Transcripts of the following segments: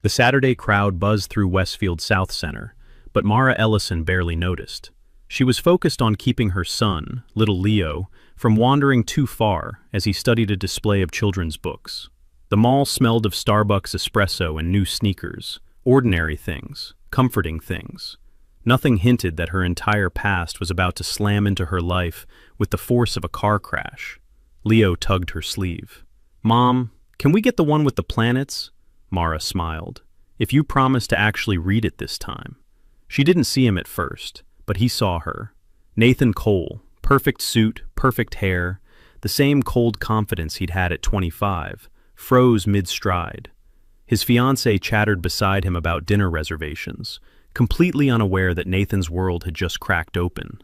The Saturday crowd buzzed through Westfield South Center, but Mara Ellison barely noticed. She was focused on keeping her son, little Leo, from wandering too far as he studied a display of children's books. The mall smelled of Starbucks espresso and new sneakers, ordinary things, comforting things. Nothing hinted that her entire past was about to slam into her life with the force of a car crash. Leo tugged her sleeve. "Mom, can we get the one with the planets?" Mara smiled. "If you promise to actually read it this time." She didn't see him at first, but he saw her. Nathan Cole, perfect suit, perfect hair, the same cold confidence he'd had at 25, froze mid-stride. His fiancée chattered beside him about dinner reservations, completely unaware that Nathan's world had just cracked open.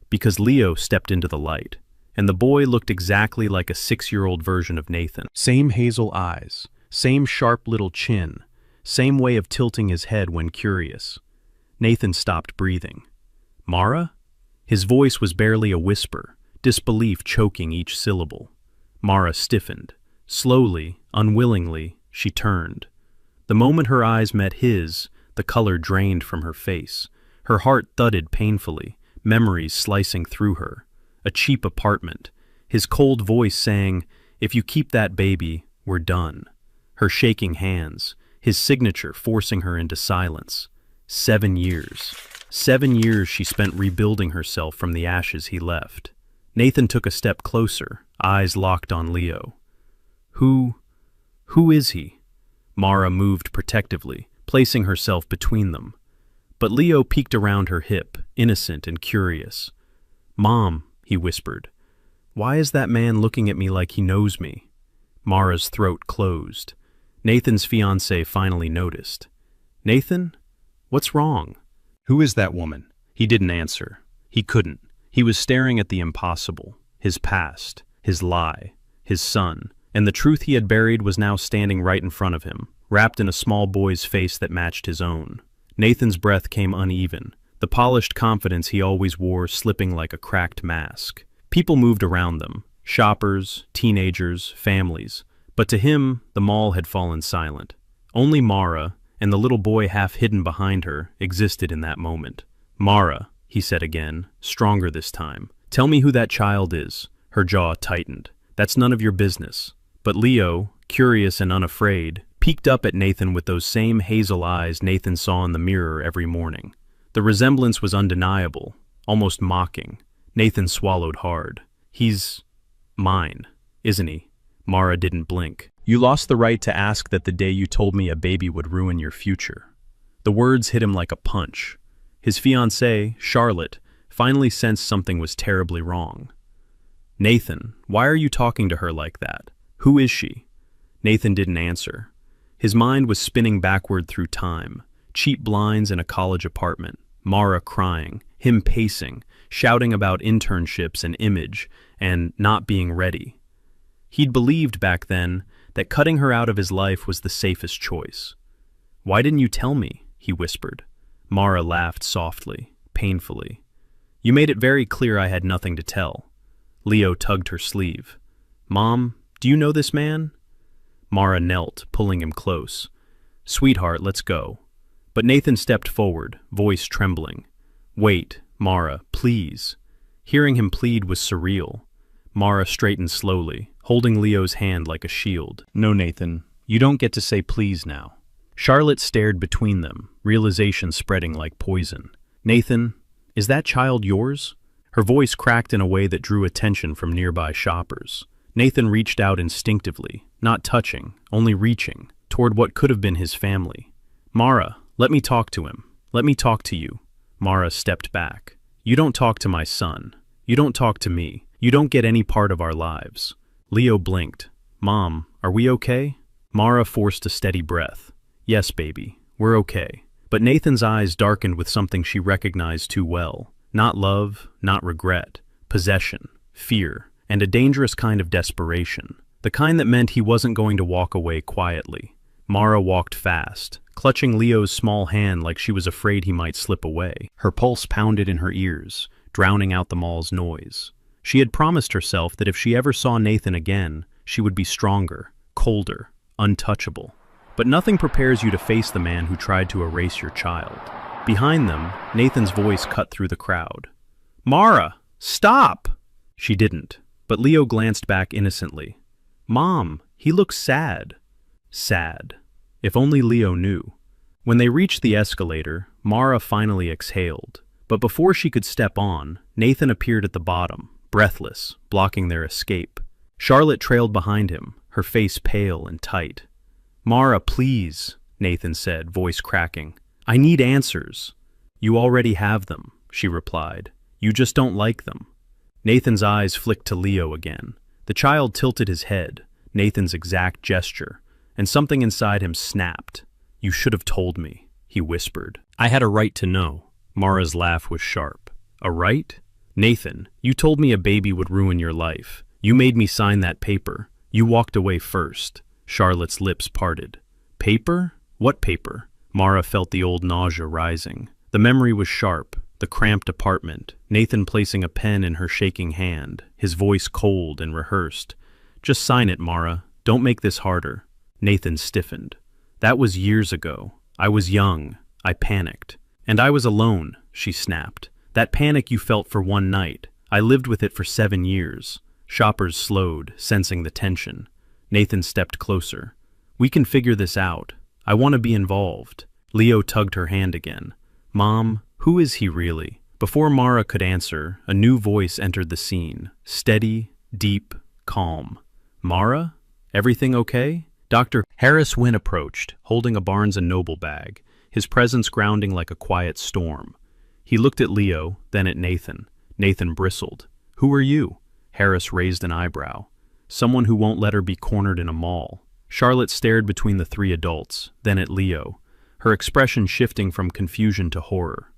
Because Leo stepped into the light, and the boy looked exactly like a 6-year-old version of Nathan. Same hazel eyes, same sharp little chin, same way of tilting his head when curious. Nathan stopped breathing. "Mara?" His voice was barely a whisper, disbelief choking each syllable. Mara stiffened. Slowly, unwillingly, she turned. The moment her eyes met his, the color drained from her face. Her heart thudded painfully, memories slicing through her. A cheap apartment. His cold voice saying, "If you keep that baby, we're done." Her shaking hands, his signature forcing her into silence. 7 years. 7 years she spent rebuilding herself from the ashes he left. Nathan took a step closer, eyes locked on Leo. Who is he?" Mara moved protectively, placing herself between them. But Leo peeked around her hip, innocent and curious. "Mom," he whispered, "why is that man looking at me like he knows me?" Mara's throat closed. Nathan's fiancée finally noticed. "Nathan? What's wrong?" "Who is that woman?" He didn't answer. He couldn't. He was staring at the impossible, his past, his lie, his son, and the truth he had buried was now standing right in front of him, wrapped in a small boy's face that matched his own. Nathan's breath came uneven, the polished confidence he always wore slipping like a cracked mask. People moved around them, shoppers, teenagers, families, but to him, the mall had fallen silent. Only Mara, and the little boy half hidden behind her, existed in that moment. "Mara," he said again, stronger this time, "tell me who that child is." Her jaw tightened. "That's none of your business." But Leo, curious and unafraid, peeked up at Nathan with those same hazel eyes Nathan saw in the mirror every morning. The resemblance was undeniable, almost mocking. Nathan swallowed hard. "He's mine, isn't he?" Mara didn't blink. "You lost the right to ask that the day you told me a baby would ruin your future." The words hit him like a punch. His fiancée, Charlotte, finally sensed something was terribly wrong. "Nathan, why are you talking to her like that? Who is she?" Nathan didn't answer. His mind was spinning backward through time. Cheap blinds in a college apartment, Mara crying, him pacing, shouting about internships and image, and not being ready. He'd believed back then that cutting her out of his life was the safest choice. "Why didn't you tell me?" he whispered. Mara laughed softly, painfully. "You made it very clear I had nothing to tell." Leo tugged her sleeve. "Mom, do you know this man?" Mara knelt, pulling him close. "Sweetheart, let's go." But Nathan stepped forward, voice trembling. "Wait, Mara, please." Hearing him plead was surreal. Mara straightened slowly, holding Leo's hand like a shield. "No, Nathan, you don't get to say please now." Charlotte stared between them, realization spreading like poison. "Nathan, is that child yours?" Her voice cracked in a way that drew attention from nearby shoppers. Nathan reached out instinctively, not touching, only reaching, toward what could have been his family. "Mara, let me talk to him. Let me talk to you." Mara stepped back. "You don't talk to my son. You don't talk to me. You don't get any part of our lives." Leo blinked. "Mom, are we okay?" Mara forced a steady breath. "Yes, baby, we're okay." But Nathan's eyes darkened with something she recognized too well. Not love, not regret. Possession, fear, and a dangerous kind of desperation. The kind that meant he wasn't going to walk away quietly. Mara walked fast, clutching Leo's small hand like she was afraid he might slip away. Her pulse pounded in her ears, drowning out the mall's noise. She had promised herself that if she ever saw Nathan again, she would be stronger, colder, untouchable. but nothing prepares you to face the man who tried to erase your child. Behind them, Nathan's voice cut through the crowd. "Mara, stop!" She didn't, but Leo glanced back innocently. "Mom, he looks sad." Sad. If only Leo knew. When they reached the escalator, Mara finally exhaled. But before she could step on, Nathan appeared at the bottom, breathless, blocking their escape. Charlotte trailed behind him, her face pale and tight. "Mara, please," Nathan said, voice cracking. "I need answers." "You already have them," she replied. "You just don't like them." Nathan's eyes flicked to Leo again. The child tilted his head, Nathan's exact gesture, and something inside him snapped. "You should have told me," he whispered. "I had a right to know." Mara's laugh was sharp. "A right? Nathan, you told me a baby would ruin your life. You made me sign that paper. You walked away first." Charlotte's lips parted. "Paper? What paper?" Mara felt the old nausea rising. The memory was sharp, the cramped apartment, Nathan placing a pen in her shaking hand, his voice cold and rehearsed. "Just sign it, Mara. Don't make this harder." Nathan stiffened. "That was years ago. I was young. I panicked. And I was alone," she snapped. "That panic you felt for one night. I lived with it for 7 years." Shoppers slowed, sensing the tension. Nathan stepped closer. "We can figure this out. I want to be involved." Leo tugged her hand again. "Mom, who is he really?" Before Mara could answer, a new voice entered the scene. Steady, deep, calm. "Mara? Everything okay?" Dr. Harris Wynn approached, holding a Barnes & Noble bag, his presence grounding like a quiet storm. He looked at Leo, then at Nathan. Nathan bristled. "Who are you?" Harris raised an eyebrow. "Someone who won't let her be cornered in a mall." Charlotte stared between the 3 adults, then at Leo, her expression shifting from confusion to horror.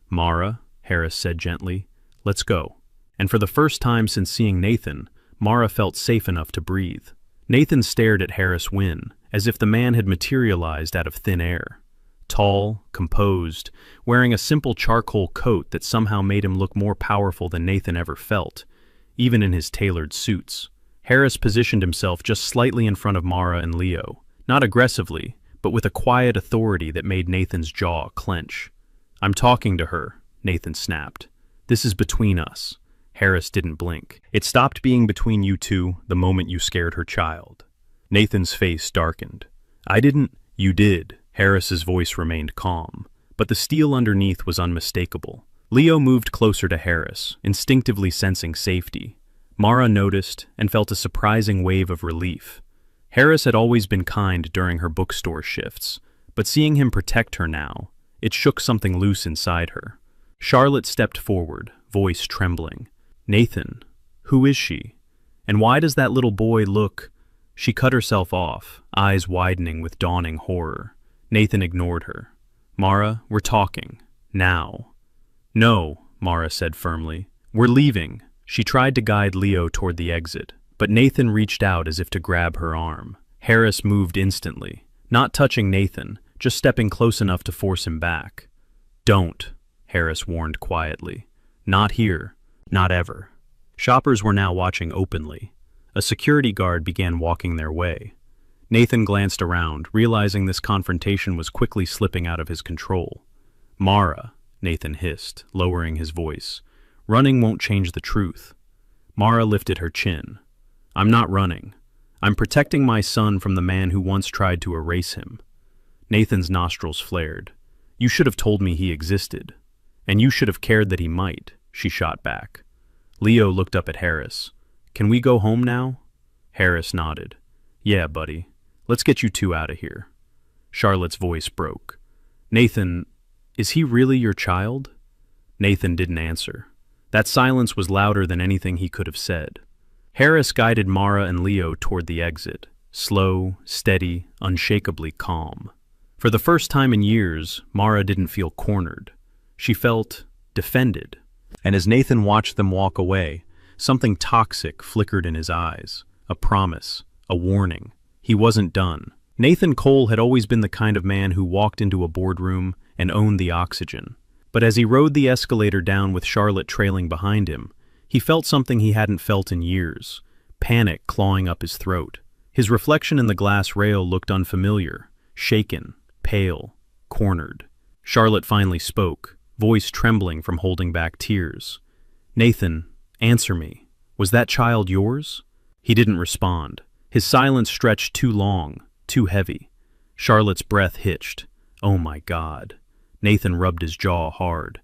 "Mara," Harris said gently, "let's go." And for the first time since seeing Nathan, Mara felt safe enough to breathe. Nathan stared at Harris Wynn, as if the man had materialized out of thin air. Tall, composed, wearing a simple charcoal coat that somehow made him look more powerful than Nathan ever felt, even in his tailored suits. Harris positioned himself just slightly in front of Mara and Leo, not aggressively, but with a quiet authority that made Nathan's jaw clench. "I'm talking to her," Nathan snapped. "This is between us." Harris didn't blink. "It stopped being between you two the moment you scared her child." Nathan's face darkened. "I didn't." "You did." Harris's voice remained calm, but the steel underneath was unmistakable. Leo moved closer to Harris, instinctively sensing safety. Mara noticed and felt a surprising wave of relief. Harris had always been kind during her bookstore shifts, but seeing him protect her now, it shook something loose inside her. Charlotte stepped forward, voice trembling. "Nathan, who is she? And why does that little boy look—" She cut herself off, eyes widening with dawning horror. Nathan ignored her. "Mara, we're talking. Now." "No," Mara said firmly. "We're leaving." She tried to guide Leo toward the exit, but Nathan reached out as if to grab her arm. Harris moved instantly, not touching Nathan, just stepping close enough to force him back. "Don't," Harris warned quietly. "Not here. Not ever." Shoppers were now watching openly. A security guard began walking their way. Nathan glanced around, realizing this confrontation was quickly slipping out of his control. "Mara," Nathan hissed, lowering his voice. "Running won't change the truth." Mara lifted her chin. "I'm not running. I'm protecting my son from the man who once tried to erase him." Nathan's nostrils flared. "You should have told me he existed. And you should have cared that he might," she shot back. Leo looked up at Harris. "Can we go home now?" Harris nodded. "Yeah, buddy. Let's get you two out of here." Charlotte's voice broke. "Nathan, is he really your child?" Nathan didn't answer. That silence was louder than anything he could have said. Harris guided Mara and Leo toward the exit, slow, steady, unshakably calm. For the first time in years, Mara didn't feel cornered. She felt defended. And as Nathan watched them walk away, something toxic flickered in his eyes. A promise, a warning. He wasn't done. Nathan Cole had always been the kind of man who walked into a boardroom and owned the oxygen. But as he rode the escalator down with Charlotte trailing behind him, he felt something he hadn't felt in years, panic clawing up his throat. His reflection in the glass rail looked unfamiliar. shaken, pale, cornered. Charlotte finally spoke, voice trembling from holding back tears. "Nathan, answer me. Was that child yours?" He didn't respond. His silence stretched too long, too heavy. Charlotte's breath hitched. Oh my God. Nathan rubbed his jaw hard.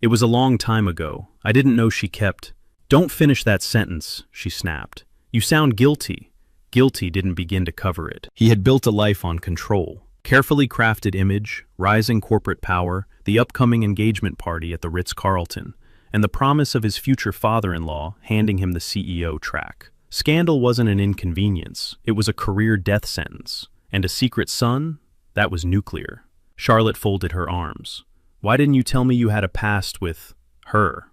"It was a long time ago. I didn't know she kept—" "Don't finish that sentence," she snapped. "You sound guilty." Guilty didn't begin to cover it. He had built a life on control. Carefully crafted image, rising corporate power, the upcoming engagement party at the Ritz-Carlton, and the promise of his future father-in-law handing him the CEO track. Scandal wasn't an inconvenience. It was a career death sentence. And a secret son? That was nuclear. Charlotte folded her arms. "Why didn't you tell me you had a past with her?"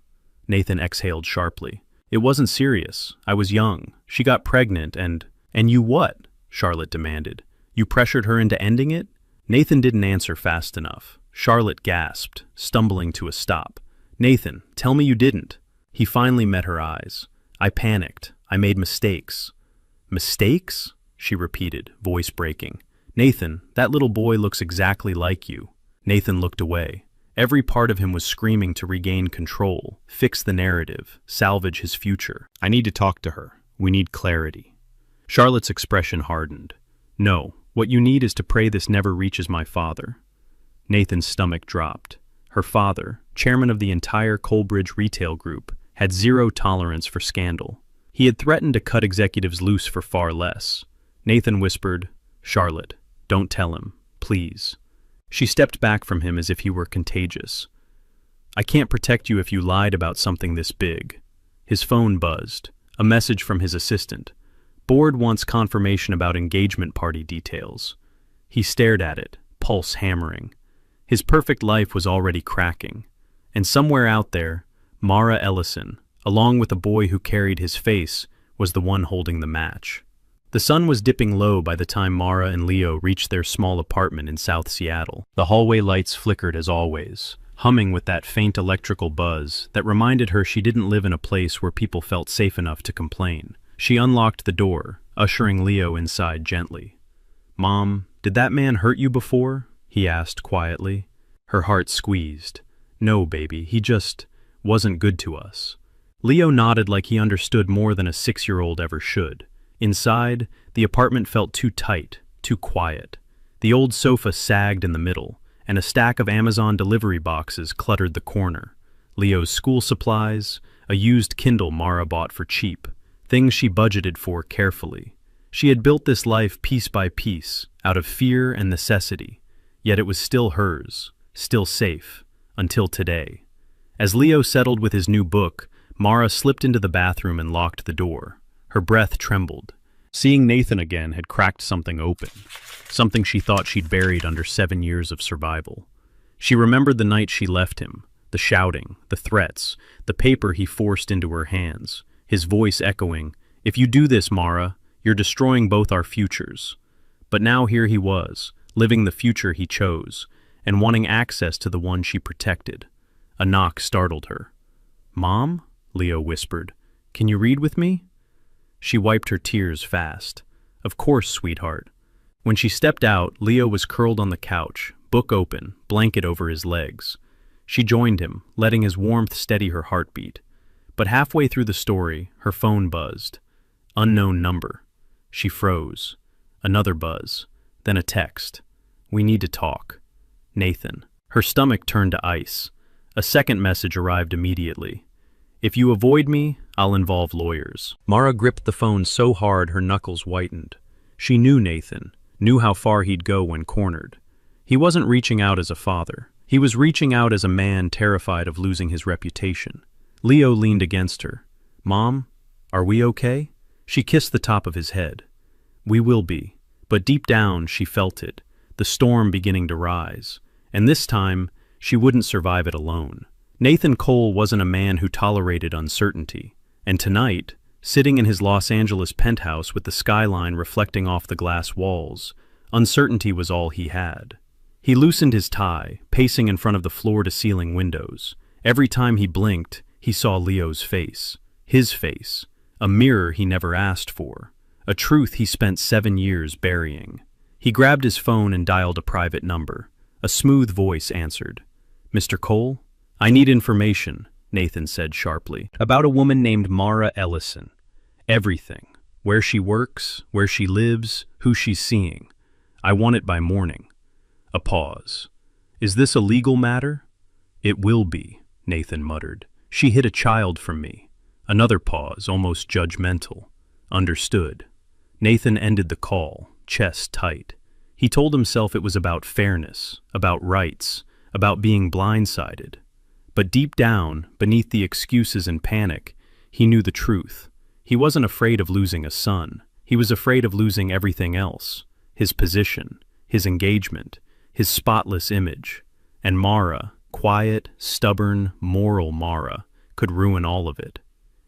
Nathan exhaled sharply. "It wasn't serious. I was young. She got pregnant and—" "And you what?" Charlotte demanded. "You pressured her into ending it?" Nathan didn't answer fast enough. Charlotte gasped, stumbling to a stop. "Nathan, tell me you didn't." He finally met her eyes. "I panicked. I made mistakes." "Mistakes?" she repeated, voice breaking. "Nathan, that little boy looks exactly like you." Nathan looked away. Every part of him was screaming to regain control, fix the narrative, salvage his future. "I need to talk to her. We need clarity." Charlotte's expression hardened. "No, what you need is to pray this never reaches my father." Nathan's stomach dropped. Her father, chairman of the entire Coalbridge retail group, had zero tolerance for scandal. He had threatened to cut executives loose for far less. Nathan whispered, "Charlotte, don't tell him, please." She stepped back from him as if he were contagious. "I can't protect you if you lied about something this big." His phone buzzed. A message from his assistant. "Board wants confirmation about engagement party details." He stared at it, pulse hammering. His perfect life was already cracking. And somewhere out there, Mara Ellison, along with a boy who carried his face, was the one holding the match. The sun was dipping low by the time Mara and Leo reached their small apartment in South Seattle. The hallway lights flickered as always, humming with that faint electrical buzz that reminded her she didn't live in a place where people felt safe enough to complain. She unlocked the door, ushering Leo inside gently. "Mom, did that man hurt you before?" he asked quietly. Her heart squeezed. "No, baby, he just wasn't good to us." Leo nodded like he understood more than a 6-year-old ever should. Inside, the apartment felt too tight, too quiet. The old sofa sagged in the middle, and a stack of Amazon delivery boxes cluttered the corner. Leo's school supplies, a used Kindle Mara bought for cheap, things she budgeted for carefully. She had built this life piece by piece, out of fear and necessity, yet it was still hers, still safe, until today. As Leo settled with his new book, Mara slipped into the bathroom and locked the door. Her breath trembled. Seeing Nathan again had cracked something open, something she thought she'd buried under 7 years of survival. She remembered the night she left him, the shouting, the threats, the paper he forced into her hands, his voice echoing, "If you do this, Mara, you're destroying both our futures." But now here he was, living the future he chose, and wanting access to the one she protected. A knock startled her. "Mom?" Leo whispered. "Can you read with me?" She wiped her tears fast. "Of course, sweetheart." When she stepped out, Leo was curled on the couch, book open, blanket over his legs. She joined him, letting his warmth steady her heartbeat. But halfway through the story, her phone buzzed. Unknown number. She froze. Another buzz. Then a text. "We need to talk. Nathan." Her stomach turned to ice. A second message arrived immediately. "If you avoid me, I'll involve lawyers." Mara gripped the phone so hard her knuckles whitened. She knew Nathan, knew how far he'd go when cornered. He wasn't reaching out as a father. He was reaching out as a man terrified of losing his reputation. Leo leaned against her. "Mom, are we okay?" She kissed the top of his head. "We will be." But deep down, she felt it, the storm beginning to rise. And this time, she wouldn't survive it alone. Nathan Cole wasn't a man who tolerated uncertainty. And tonight, sitting in his Los Angeles penthouse with the skyline reflecting off the glass walls, uncertainty was all he had. He loosened his tie, pacing in front of the floor-to-ceiling windows. Every time he blinked, he saw Leo's face. His face. A mirror he never asked for. A truth he spent 7 years burying. He grabbed his phone and dialed a private number. A smooth voice answered. "Mr. Cole? I need information," Nathan said sharply. "About a woman named Mara Ellison. Everything. Where she works, where she lives, who she's seeing. I want it by morning." A pause. "Is this a legal matter?" "It will be," Nathan muttered. "She hid a child from me." Another pause, almost judgmental. "Understood." Nathan ended the call, chest tight. He told himself it was about fairness, about rights, about being blindsided. But deep down, beneath the excuses and panic, he knew the truth. He wasn't afraid of losing a son. He was afraid of losing everything else. His position, his engagement, his spotless image. And Mara, quiet, stubborn, moral Mara, could ruin all of it.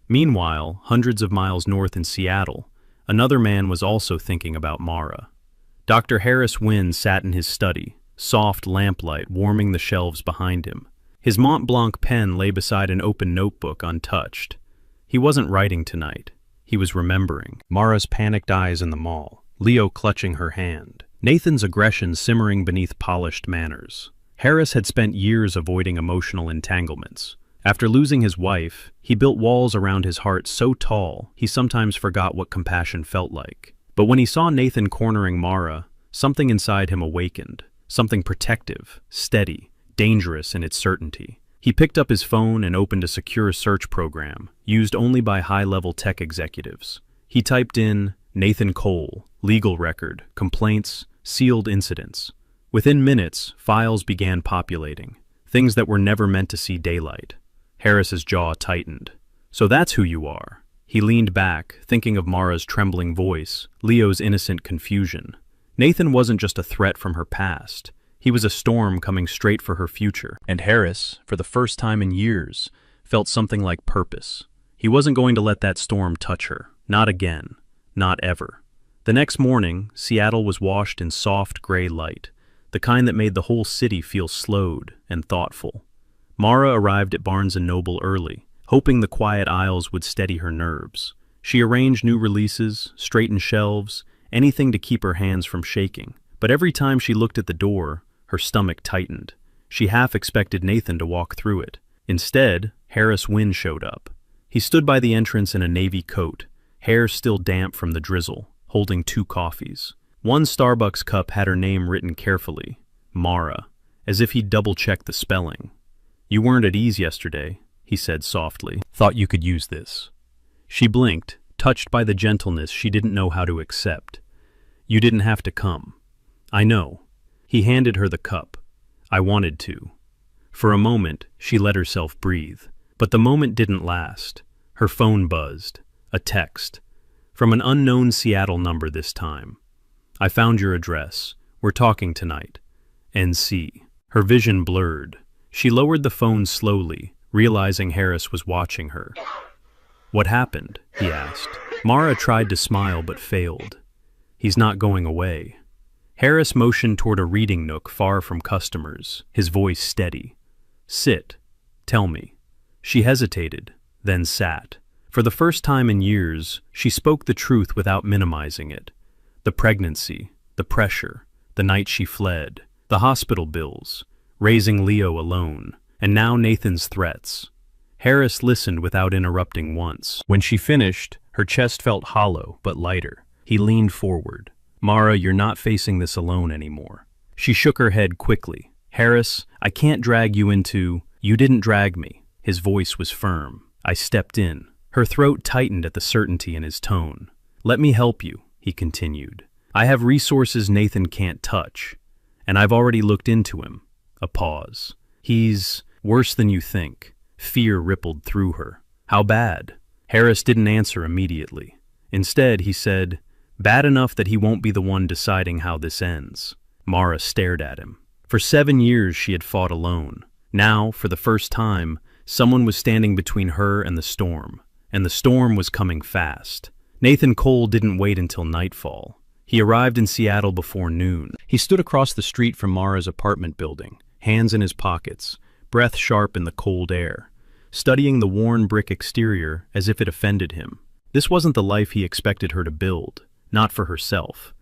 Meanwhile, hundreds of miles north in Seattle, another man was also thinking about Mara. Dr. Harris Wynn sat in his study, soft lamplight warming the shelves behind him. His Mont Blanc pen lay beside an open notebook untouched. He wasn't writing tonight. He was remembering. Mara's panicked eyes in the mall, Leo clutching her hand, Nathan's aggression simmering beneath polished manners. Harris had spent years avoiding emotional entanglements. After losing his wife, he built walls around his heart so tall he sometimes forgot what compassion felt like. But when he saw Nathan cornering Mara, something inside him awakened, something protective, steady, dangerous in its certainty. He picked up his phone and opened a secure search program, used only by high-level tech executives. He typed in Nathan Cole, legal record, complaints, sealed incidents. Within minutes, files began populating, things that were never meant to see daylight. Harris's jaw tightened. "So that's who you are." He leaned back, thinking of Mara's trembling voice, Leo's innocent confusion. Nathan wasn't just a threat from her past. He was a storm coming straight for her future. And Harris, for the first time in years, felt something like purpose. He wasn't going to let that storm touch her. Not again. Not ever. The next morning, Seattle was washed in soft gray light, the kind that made the whole city feel slowed and thoughtful. Mara arrived at Barnes & Noble early, hoping the quiet aisles would steady her nerves. She arranged new releases, straightened shelves, anything to keep her hands from shaking. But every time she looked at the door, her stomach tightened. She half expected Nathan to walk through it. Instead, Harris Wynn showed up. He stood by the entrance in a navy coat, hair still damp from the drizzle, holding 2 coffees. One Starbucks cup had her name written carefully, Mara, as if he'd double-checked the spelling. "You weren't at ease yesterday," he said softly. "Thought you could use this." She blinked, touched by the gentleness she didn't know how to accept. "You didn't have to come." "I know." He handed her the cup. "I wanted to." For a moment, she let herself breathe. But the moment didn't last. Her phone buzzed. A text. From an unknown Seattle number this time. "I found your address. We're talking tonight. NC." Her vision blurred. She lowered the phone slowly, realizing Harris was watching her. "What happened?" he asked. Mara tried to smile but failed. "He's not going away." Harris motioned toward a reading nook far from customers, his voice steady. "Sit. Tell me." She hesitated, then sat. For the first time in years, she spoke the truth without minimizing it. The pregnancy, the pressure, the night she fled, the hospital bills, raising Leo alone, and now Nathan's threats. Harris listened without interrupting once. When she finished, her chest felt hollow but lighter. He leaned forward. "Mara, you're not facing this alone anymore." She shook her head quickly. "Harris, I can't drag you into—" "You didn't drag me." His voice was firm. "I stepped in." Her throat tightened at the certainty in his tone. "Let me help you," he continued. "I have resources Nathan can't touch, and I've already looked into him." A pause. "He's worse than you think." Fear rippled through her. "How bad?" Harris didn't answer immediately. Instead, he said, "Bad enough that he won't be the one deciding how this ends." Mara stared at him. For 7 years she had fought alone. Now, for the first time, someone was standing between her and the storm was coming fast. Nathan Cole didn't wait until nightfall. He arrived in Seattle before noon. He stood across the street from Mara's apartment building, hands in his pockets, breath sharp in the cold air, studying the worn brick exterior as if it offended him. This wasn't the life he expected her to build, not for herself.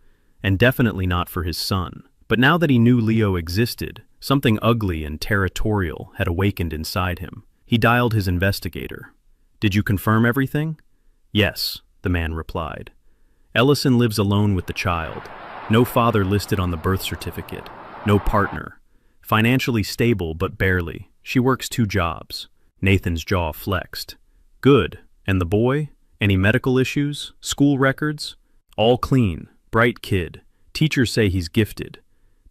and definitely not for his son. But now that he knew Leo existed, something ugly and territorial had awakened inside him. He dialed his investigator. "Did you confirm everything?" "Yes," the man replied. "Ellison lives alone with the child. No father listed on the birth certificate. No partner. Financially stable, but barely. She works 2 jobs. Nathan's jaw flexed. "Good. And the boy? Any medical issues? School records?" "All clean. Bright kid. Teachers say he's gifted."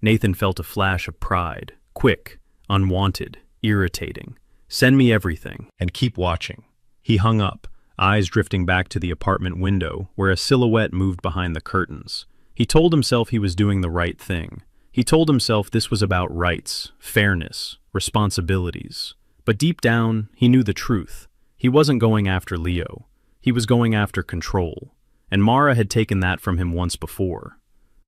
Nathan felt a flash of pride. Quick, unwanted, irritating. "Send me everything, and keep watching." He hung up, eyes drifting back to the apartment window, where a silhouette moved behind the curtains. He told himself he was doing the right thing. He told himself this was about rights, fairness, responsibilities. But deep down, he knew the truth. He wasn't going after Leo. He was going after control. And Mara had taken that from him once before.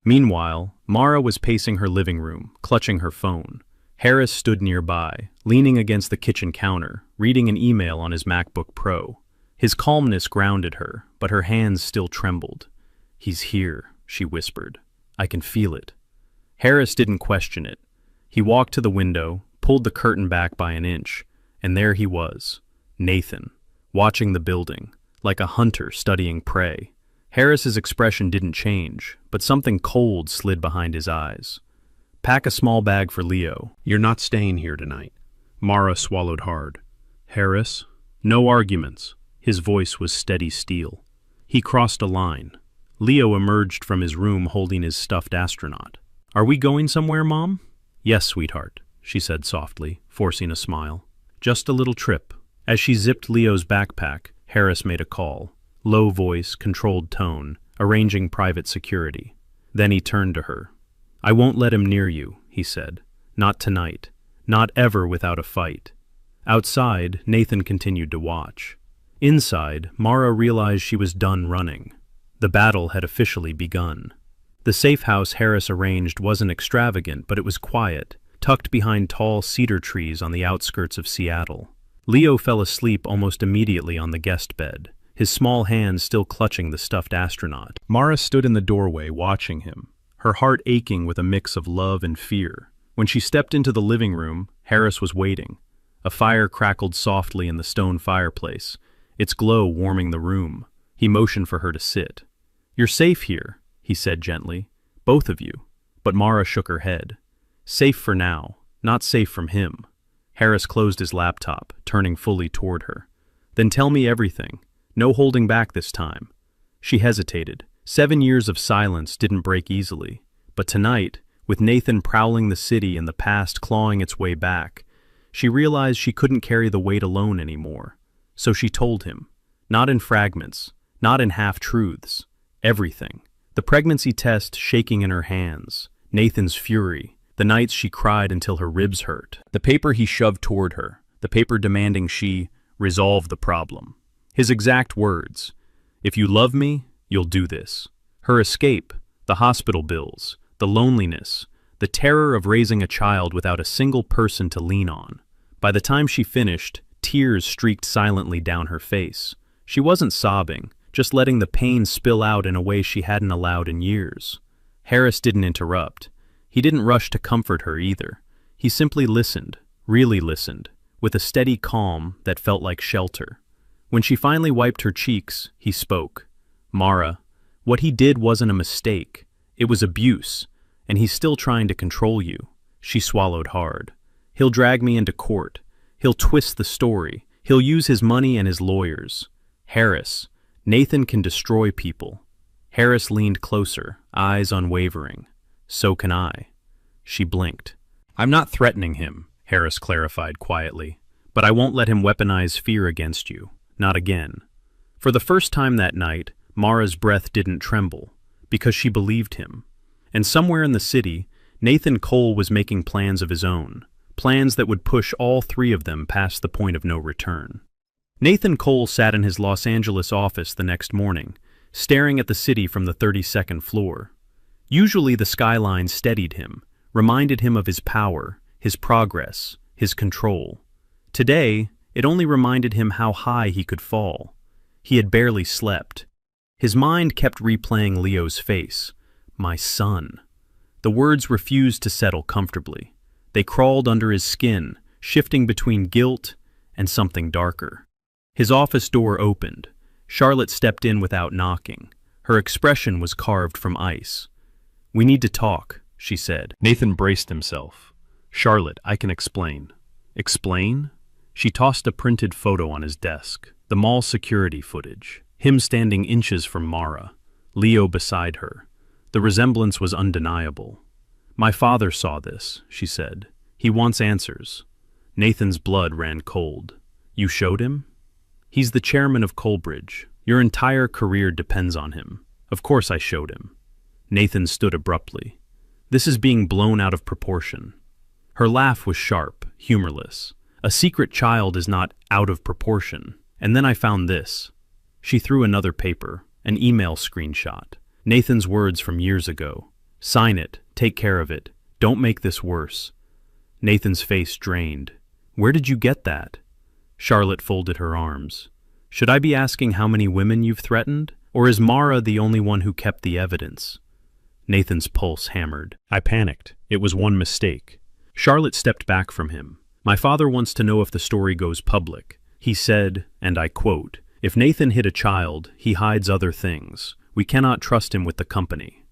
Meanwhile, Mara was pacing her living room, clutching her phone. Harris stood nearby, leaning against the kitchen counter, reading an email on his MacBook Pro. His calmness grounded her, but her hands still trembled. "He's here," she whispered. "I can feel it." Harris didn't question it. He walked to the window, pulled the curtain back by an inch, and there he was, Nathan, watching the building, like a hunter studying prey. Harris's expression didn't change, but something cold slid behind his eyes. "Pack a small bag for Leo. You're not staying here tonight." Mara swallowed hard. "Harris?" "No arguments." His voice was steady steel. He crossed a line. Leo emerged from his room holding his stuffed astronaut. "Are we going somewhere, Mom?" "Yes, sweetheart," she said softly, forcing a smile. "Just a little trip." As she zipped Leo's backpack, Harris made a call. Low voice, controlled tone, arranging private security. Then he turned to her. "I won't let him near you," he said. "Not tonight. Not ever without a fight." Outside, Nathan continued to watch. Inside, Mara realized she was done running. The battle had officially begun. The safe house Harris arranged wasn't extravagant, but it was quiet, tucked behind tall cedar trees on the outskirts of Seattle. Leo fell asleep almost immediately on the guest bed, his small hands still clutching the stuffed astronaut. Mara stood in the doorway watching him, her heart aching with a mix of love and fear. When she stepped into the living room, Harris was waiting. A fire crackled softly in the stone fireplace, its glow warming the room. He motioned for her to sit. "You're safe here," he said gently. "Both of you." But Mara shook her head. "Safe for now, not safe from him." Harris closed his laptop, turning fully toward her. "Then tell me everything. No holding back this time." She hesitated. 7 years of silence didn't break easily. But tonight, with Nathan prowling the city and the past clawing its way back, she realized she couldn't carry the weight alone anymore. So she told him. Not in fragments, not in half-truths. Everything. The pregnancy test shaking in her hands, Nathan's fury, the nights she cried until her ribs hurt, the paper he shoved toward her, the paper demanding she resolve the problem. His exact words, "If you love me, you'll do this." Her escape, the hospital bills, the loneliness, the terror of raising a child without a single person to lean on. By the time she finished, tears streaked silently down her face. She wasn't sobbing, just letting the pain spill out in a way she hadn't allowed in years. Harris didn't interrupt. He didn't rush to comfort her either. He simply listened, really listened, with a steady calm that felt like shelter. When she finally wiped her cheeks, he spoke. "Mara, what he did wasn't a mistake. It was abuse, and he's still trying to control you." She swallowed hard. "He'll drag me into court. He'll twist the story. He'll use his money and his lawyers. Harris, Nathan can destroy people." Harris leaned closer, eyes unwavering. "So can I." She blinked. "I'm not threatening him," Harris clarified quietly, "but I won't let him weaponize fear against you. Not again." For the first time that night, Mara's breath didn't tremble, because she believed him. And somewhere in the city, Nathan Cole was making plans of his own, plans that would push all 3 of them past the point of no return. Nathan Cole sat in his Los Angeles office the next morning, staring at the city from the 32nd floor. Usually the skyline steadied him, reminded him of his power, his progress, his control. Today, it only reminded him how high he could fall. He had barely slept. His mind kept replaying Leo's face, my son. The words refused to settle comfortably. They crawled under his skin, shifting between guilt and something darker. His office door opened. Charlotte stepped in without knocking. Her expression was carved from ice. "We need to talk," she said. Nathan braced himself. "Charlotte, I can explain." "Explain?" She tossed a printed photo on his desk, the mall security footage, him standing inches from Mara, Leo beside her. The resemblance was undeniable. "My father saw this," she said. "He wants answers." Nathan's blood ran cold. "You showed him?" "He's the chairman of Coalbridge. Your entire career depends on him." "Of course I showed him." Nathan stood abruptly. "This is being blown out of proportion." Her laugh was sharp, humorless. "A secret child is not out of proportion. And then I found this." She threw another paper, an email screenshot. Nathan's words from years ago. "Sign it, take care of it, don't make this worse." Nathan's face drained. "Where did you get that?" Charlotte folded her arms. "Should I be asking how many women you've threatened? Or is Mara the only one who kept the evidence?" Nathan's pulse hammered. I panicked. It was one mistake. Charlotte stepped back from him. "My father wants to know if the story goes public. He said, and I quote, 'If Nathan hit a child, he hides other things. We cannot trust him with the company.'"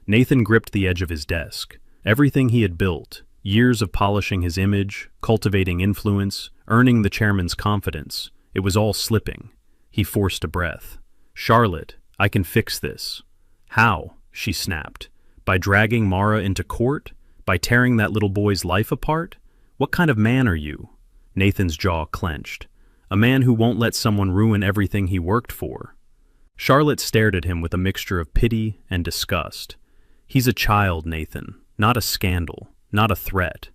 Nathan gripped the edge of his desk. Everything he had built, years of polishing his image, cultivating influence, earning the chairman's confidence, it was all slipping. He forced a breath. "Charlotte, I can fix this." "How?" she snapped. "By dragging Mara into court? By tearing that little boy's life apart? What kind of man are you?" Nathan's jaw clenched. "A man who won't let someone ruin everything he worked for." Charlotte stared at him with a mixture of pity and disgust. "He's a child, Nathan, not a scandal, not a threat."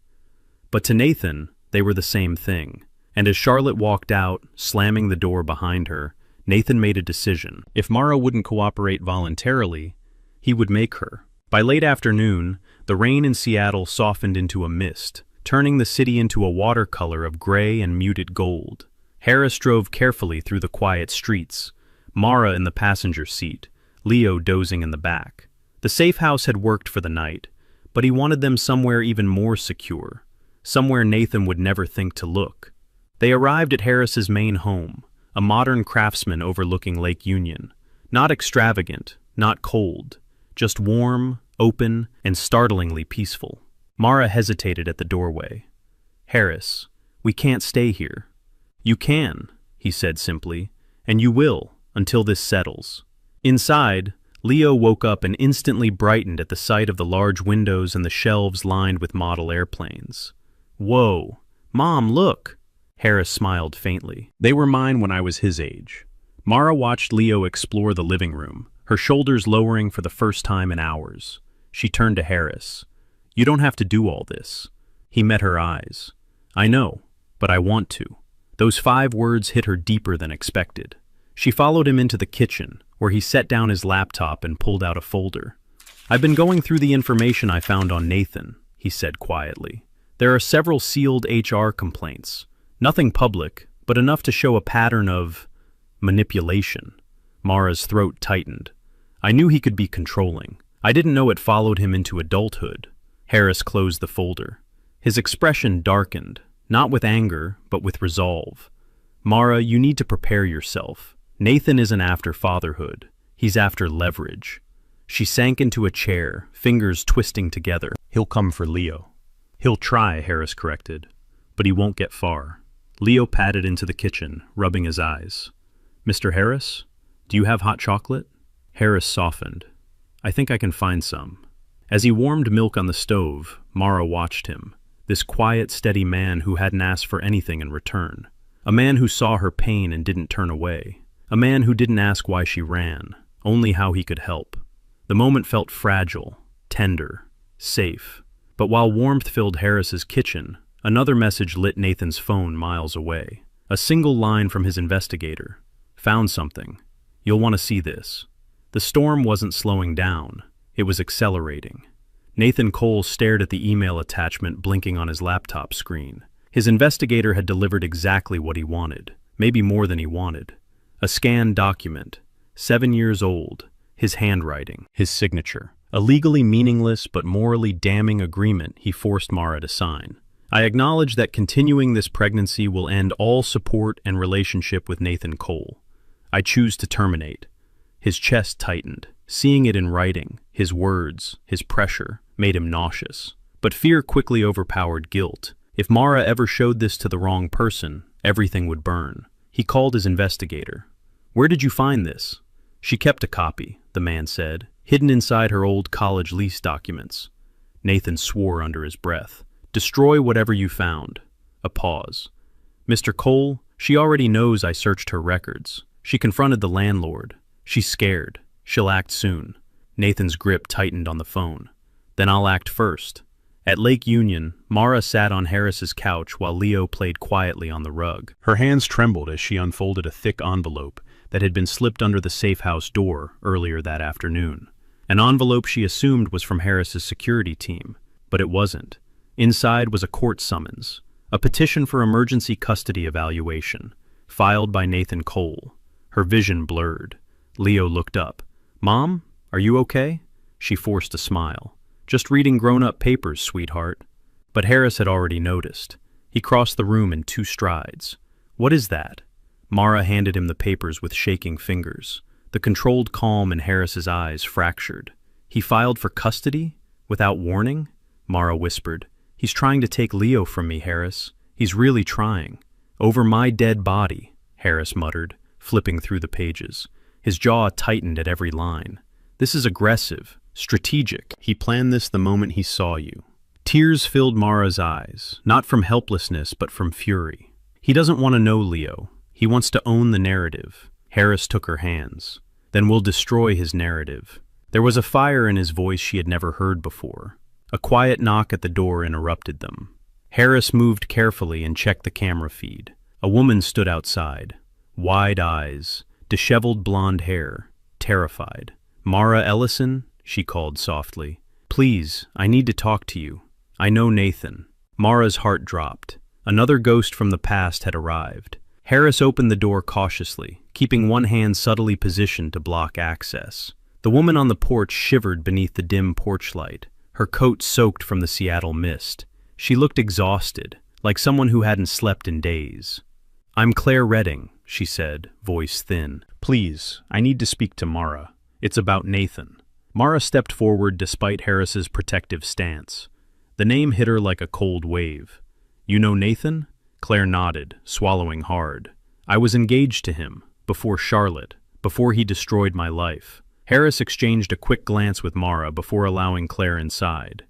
But to Nathan, they were the same thing. And as Charlotte walked out, slamming the door behind her, Nathan made a decision. If Mara wouldn't cooperate voluntarily, he would make her. By late afternoon, the rain in Seattle softened into a mist, turning the city into a watercolor of gray and muted gold. Harris drove carefully through the quiet streets, Mara in the passenger seat, Leo dozing in the back. The safe house had worked for the night, but he wanted them somewhere even more secure, somewhere Nathan would never think to look. They arrived at Harris's main home, a modern craftsman overlooking Lake Union. Not extravagant, not cold, just warm, open, and startlingly peaceful. Mara hesitated at the doorway. "Harris, we can't stay here." "You can," he said simply, "and you will, until this settles." Inside, Leo woke up and instantly brightened at the sight of the large windows and the shelves lined with model airplanes. "Whoa, Mom, look!" Harris smiled faintly. "They were mine when I was his age." Mara watched Leo explore the living room, her shoulders lowering for the first time in hours. She turned to Harris. "You don't have to do all this." He met her eyes. "I know, but I want to." Those 5 words hit her deeper than expected. She followed him into the kitchen, where he set down his laptop and pulled out a folder. "I've been going through the information I found on Nathan," he said quietly. "There are several sealed HR complaints. Nothing public, but enough to show a pattern of manipulation." Mara's throat tightened. "I knew he could be controlling. I didn't know it followed him into adulthood." Harris closed the folder. His expression darkened, not with anger, but with resolve. "Mara, you need to prepare yourself. Nathan isn't after fatherhood. He's after leverage." She sank into a chair, fingers twisting together. "He'll come for Leo." "He'll try," Harris corrected, "but he won't get far." Leo padded into the kitchen, rubbing his eyes. "Mr. Harris, do you have hot chocolate?" Harris softened. "I think I can find some." As he warmed milk on the stove, Mara watched him, this quiet, steady man who hadn't asked for anything in return. A man who saw her pain and didn't turn away. A man who didn't ask why she ran, only how he could help. The moment felt fragile, tender, safe. But while warmth filled Harris's kitchen, another message lit Nathan's phone miles away. A single line from his investigator. "Found something. You'll want to see this." The storm wasn't slowing down. It was accelerating. Nathan Cole stared at the email attachment blinking on his laptop screen. His investigator had delivered exactly what he wanted, maybe more than he wanted. A scanned document, 7 years old, his handwriting, his signature. a legally meaningless but morally damning agreement he forced Mara to sign. I acknowledge that continuing this pregnancy will end all support and relationship with Nathan Cole. I choose to terminate. His chest tightened. Seeing it in writing, his words, his pressure, made him nauseous. But fear quickly overpowered guilt. If Mara ever showed this to the wrong person, everything would burn. He called his investigator. "Where did you find this?" "She kept a copy," the man said, "hidden inside her old college lease documents." Nathan swore under his breath. "Destroy whatever you found." A pause. "Mr. Cole, she already knows I searched her records. She confronted the landlord. She's scared. She'll act soon." Nathan's grip tightened on the phone. "Then I'll act first." At Lake Union, Mara sat on Harris's couch while Leo played quietly on the rug. Her hands trembled as she unfolded a thick envelope that had been slipped under the safe house door earlier that afternoon. An envelope she assumed was from Harris's security team, but it wasn't. Inside was a court summons, a petition for emergency custody evaluation, filed by Nathan Cole. Her vision blurred. Leo looked up. "Mom, are you okay?" She forced a smile. "Just reading grown-up papers, sweetheart." But Harris had already noticed. He crossed the room in 2 strides. "What is that?" Mara handed him the papers with shaking fingers. The controlled calm in Harris's eyes fractured. "He filed for custody? Without warning?" Mara whispered. "He's trying to take Leo from me, Harris. He's really trying." "Over my dead body," Harris muttered, flipping through the pages. His jaw tightened at every line. "This is aggressive, strategic. He planned this the moment he saw you." Tears filled Mara's eyes, not from helplessness but from fury. "He doesn't want to know Leo. He wants to own the narrative." Harris took her hands. "Then we'll destroy his narrative." There was a fire in his voice she had never heard before. A quiet knock at the door interrupted them. Harris moved carefully and checked the camera feed. A woman stood outside. Wide eyes, disheveled blonde hair, terrified. "Mara Ellison?" she called softly. "Please, I need to talk to you. I know Nathan." Mara's heart dropped. Another ghost from the past had arrived. Harris opened the door cautiously, keeping one hand subtly positioned to block access. The woman on the porch shivered beneath the dim porch light, her coat soaked from the Seattle mist. She looked exhausted, like someone who hadn't slept in days. "I'm Claire Redding," she said, voice thin. "Please, I need to speak to Mara. It's about Nathan." Mara stepped forward despite Harris's protective stance. The name hit her like a cold wave. "You know Nathan?" Claire nodded, swallowing hard. "I was engaged to him, before Charlotte, before he destroyed my life." Harris exchanged a quick glance with Mara before allowing Claire inside.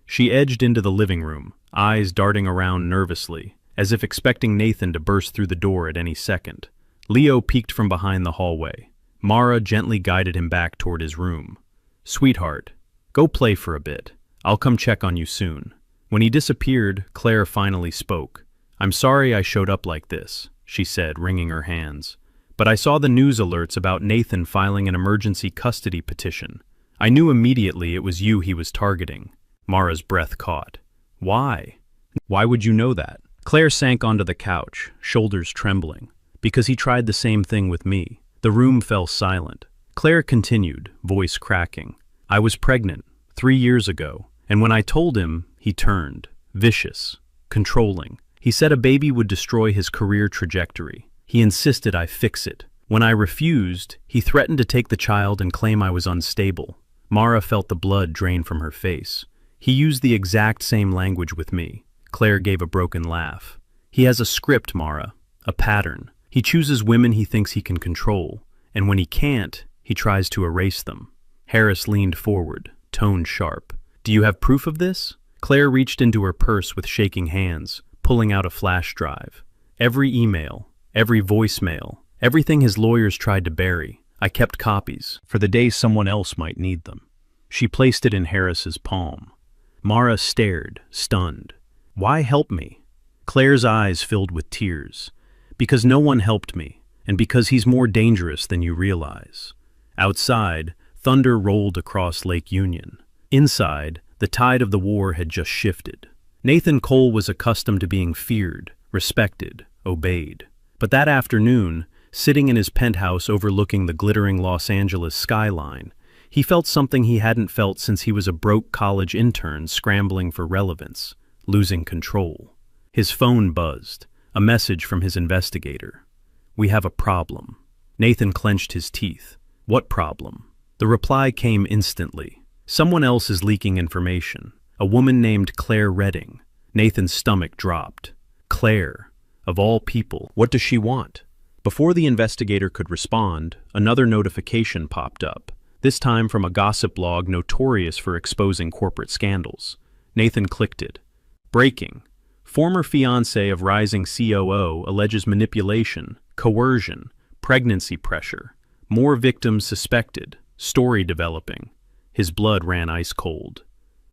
She edged into the living room, eyes darting around nervously, as if expecting Nathan to burst through the door at any second. Leo peeked from behind the hallway. Mara gently guided him back toward his room. "Sweetheart, go play for a bit. I'll come check on you soon." When he disappeared, Claire finally spoke. "I'm sorry I showed up like this," she said, wringing her hands. "But I saw the news alerts about Nathan filing an emergency custody petition. I knew immediately it was you he was targeting." Mara's breath caught. "Why? Why would you know that?" Claire sank onto the couch, shoulders trembling. "Because he tried the same thing with me." The room fell silent. Claire continued, voice cracking. "I was pregnant 3 years ago, and when I told him, he turned. Vicious. Controlling. He said a baby would destroy his career trajectory. He insisted I fix it. When I refused, he threatened to take the child and claim I was unstable." Mara felt the blood drain from her face. "He used the exact same language with me." Claire gave a broken laugh. "He has a script, Mara. A pattern. He chooses women he thinks he can control, and when he can't, he tries to erase them." Harris leaned forward, tone sharp. "Do you have proof of this?" Claire reached into her purse with shaking hands, pulling out a flash drive. "Every email, every voicemail, everything his lawyers tried to bury. I kept copies, for the day someone else might need them." She placed it in Harris's palm. Mara stared, stunned. "Why help me?" Claire's eyes filled with tears. "Because no one helped me, and because he's more dangerous than you realize." Outside, thunder rolled across Lake Union. Inside, the tide of the war had just shifted. Nathan Cole was accustomed to being feared, respected, obeyed. But that afternoon, sitting in his penthouse overlooking the glittering Los Angeles skyline, He felt something he hadn't felt since he was a broke college intern scrambling for relevance, losing control. His phone buzzed, a message from his investigator. "We have a problem." Nathan clenched his teeth. "What problem?" The reply came instantly. "Someone else is leaking information. A woman named Claire Redding." Nathan's stomach dropped. Claire, of all people, what does she want? Before the investigator could respond, another notification popped up, this time from a gossip blog notorious for exposing corporate scandals. Nathan clicked it. Breaking. Former fiancé of rising COO alleges manipulation, coercion, pregnancy pressure. More victims suspected. Story developing. His blood ran ice cold.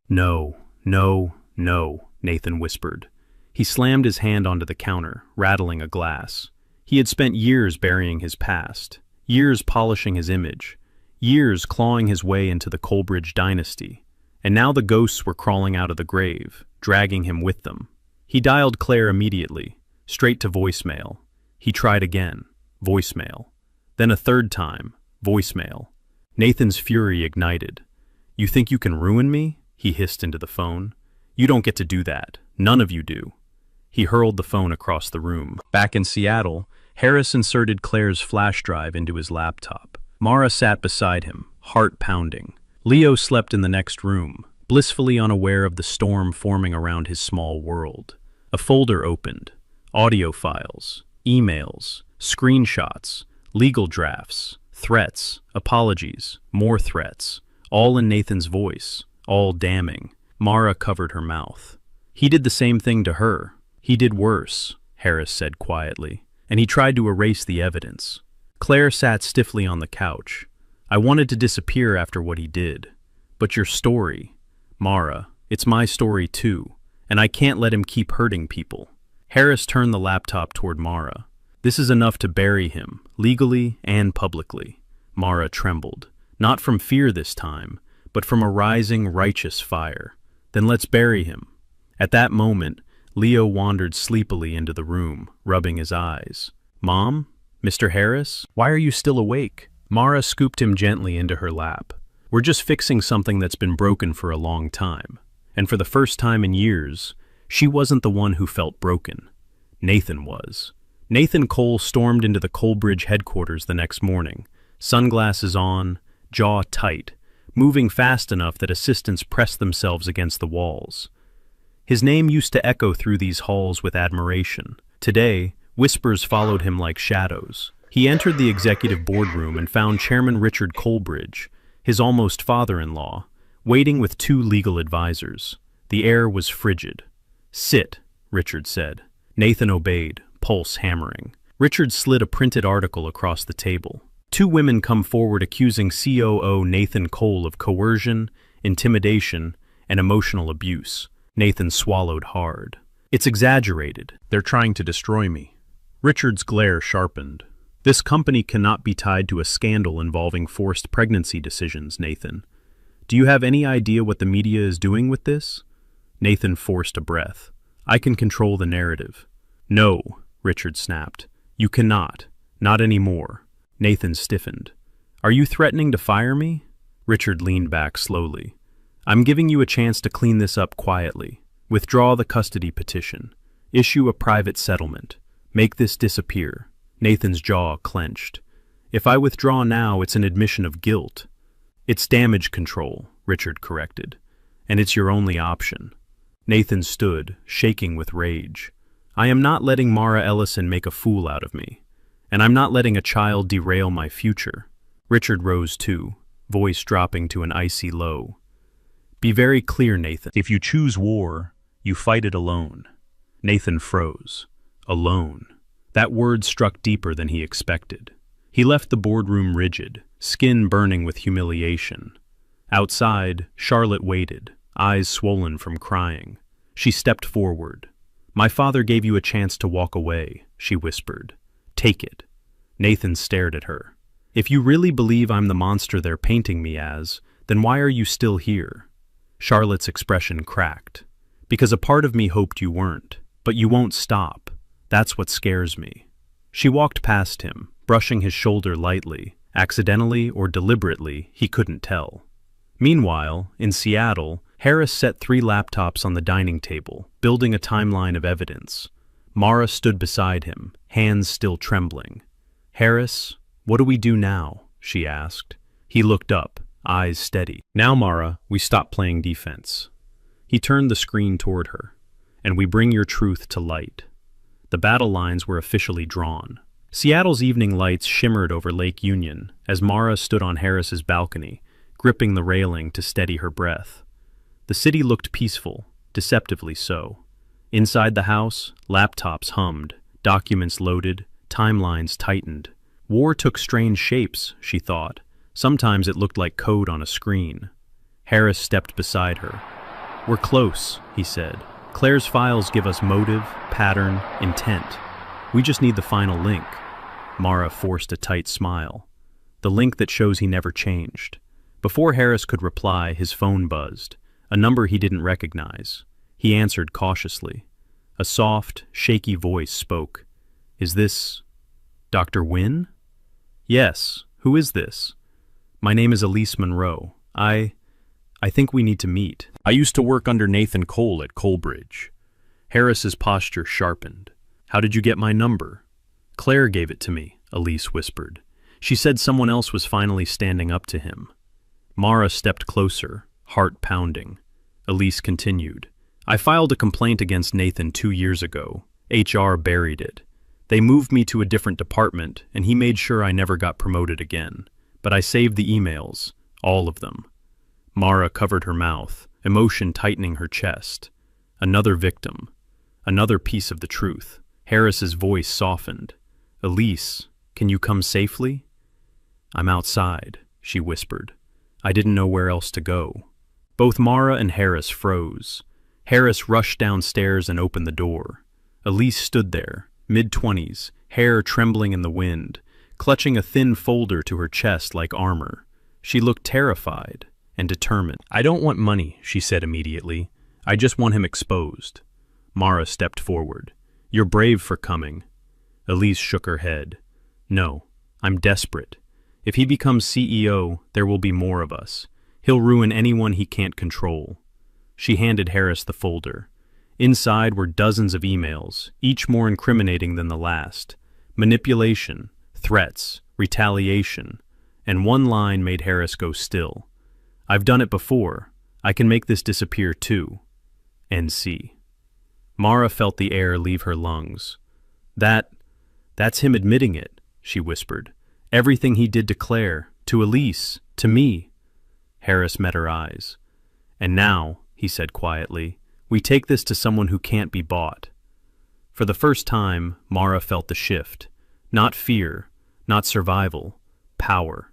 "No, no, no," Nathan whispered. He slammed his hand onto the counter, rattling a glass. He had spent years burying his past, years polishing his image, years clawing his way into the Colbridge dynasty, and now the ghosts were crawling out of the grave, dragging him with them. He dialed Claire immediately, straight to voicemail. He tried again, voicemail. Then a third time, voicemail. Nathan's fury ignited. "You think you can ruin me?" he hissed into the phone. "You don't get to do that. None of you do." He hurled the phone across the room. Back in Seattle, Harris inserted Claire's flash drive into his laptop. Mara sat beside him, heart pounding. Leo slept in the next room, blissfully unaware of the storm forming around his small world. A folder opened. Audio files, emails, screenshots, legal drafts, threats, apologies, more threats, all in Nathan's voice, all damning. Mara covered her mouth. "He did the same thing to her. He did worse," Harris said quietly, and he tried to erase the evidence. Claire sat stiffly on the couch. "I wanted to disappear after what he did. But your story, Mara, it's my story too, and I can't let him keep hurting people." Harris turned the laptop toward Mara. "This is enough to bury him, legally and publicly." Mara trembled, not from fear this time, but from a rising righteous fire. "Then let's bury him." At that moment, Leo wandered sleepily into the room, rubbing his eyes. "Mom? Mr. Harris? Why are you still awake?" Mara scooped him gently into her lap. "We're just fixing something that's been broken for a long time." And for the first time in years, she wasn't the one who felt broken. Nathan was. Nathan Cole stormed into the Colbridge headquarters the next morning, sunglasses on, jaw tight, moving fast enough that assistants pressed themselves against the walls. His name used to echo through these halls with admiration. Today, whispers followed him like shadows. He entered the executive boardroom and found Chairman Richard Colbridge, his almost father-in-law, waiting with two legal advisors. The air was frigid. "Sit," Richard said. Nathan obeyed, pulse hammering. Richard slid a printed article across the table. Two women come forward accusing COO Nathan Cole of coercion, intimidation, and emotional abuse. Nathan swallowed hard. "It's exaggerated. They're trying to destroy me." Richard's glare sharpened. "This company cannot be tied to a scandal involving forced pregnancy decisions, Nathan. Do you have any idea what the media is doing with this?" Nathan forced a breath. "I can control the narrative." "No," Richard snapped. "You cannot. Not anymore." Nathan stiffened. "Are you threatening to fire me?" Richard leaned back slowly. "I'm giving you a chance to clean this up quietly. Withdraw the custody petition. Issue a private settlement. Make this disappear." Nathan's jaw clenched. "If I withdraw now, it's an admission of guilt." "It's damage control," Richard corrected. "And it's your only option." Nathan stood, shaking with rage. "I am not letting Mara Ellison make a fool out of me. And I'm not letting a child derail my future." Richard rose too, voice dropping to an icy low. "Be very clear, Nathan. If you choose war, you fight it alone." Nathan froze. Alone. That word struck deeper than he expected. He left the boardroom rigid, skin burning with humiliation. Outside, Charlotte waited, eyes swollen from crying. She stepped forward. "My father gave you a chance to walk away," she whispered. "Take it." Nathan stared at her. "If you really believe I'm the monster they're painting me as, then why are you still here?" Charlotte's expression cracked. "Because a part of me hoped you weren't. But you won't stop. That's what scares me." She walked past him, brushing his shoulder lightly, Accidentally or deliberately, he couldn't tell. Meanwhile, in Seattle, Harris set 3 laptops on the dining table, building a timeline of evidence. Mara stood beside him, hands still trembling. "Harris, what do we do now?" she asked. He looked up, eyes steady. "Now, Mara, we stop playing defense." He turned the screen toward her. "And we bring your truth to light." The battle lines were officially drawn. Seattle's evening lights shimmered over Lake Union as Mara stood on Harris's balcony, gripping the railing to steady her breath. The city looked peaceful, deceptively so. Inside the house, laptops hummed, documents loaded, timelines tightened. War took strange shapes, she thought. Sometimes it looked like code on a screen. Harris stepped beside her. "We're close," he said. "Claire's files give us motive, pattern, intent. We just need the final link." Mara forced a tight smile. The link that shows he never changed. Before Harris could reply, his phone buzzed, a number he didn't recognize. He answered cautiously. A soft, shaky voice spoke. "Is this Dr. Wynn?" "Yes. Who is this?" "My name is Elise Monroe. I think we need to meet. I used to work under Nathan Cole at Coalbridge." Harris's posture sharpened. "How did you get my number?" "Claire gave it to me," Elise whispered. "She said someone else was finally standing up to him." Mara stepped closer, heart pounding. Elise continued. "I filed a complaint against Nathan 2 years ago. HR buried it. They moved me to a different department, and he made sure I never got promoted again. But I saved the emails, all of them." Mara covered her mouth, emotion tightening her chest. Another victim. Another piece of the truth. Harris's voice softened. "Elise, can you come safely?" "I'm outside," she whispered. "I didn't know where else to go." Both Mara and Harris froze. Harris rushed downstairs and opened the door. Elise stood there, mid-20s, hair trembling in the wind, clutching a thin folder to her chest like armor. She looked terrified and determined. "I don't want money," she said immediately. "I just want him exposed." Mara stepped forward. "You're brave for coming." Elise shook her head. "No, I'm desperate. If he becomes CEO, there will be more of us. He'll ruin anyone he can't control." She handed Harris the folder. Inside were dozens of emails, each more incriminating than the last. Manipulation, threats, retaliation, and one line made Harris go still. "I've done it before. I can make this disappear too. NC." Mara felt the air leave her lungs. That's him admitting it," she whispered. "Everything he did to Claire, to Elise, to me." Harris met her eyes. "And now," he said quietly, "we take this to someone who can't be bought." For the first time, Mara felt the shift. Not fear, not survival, power.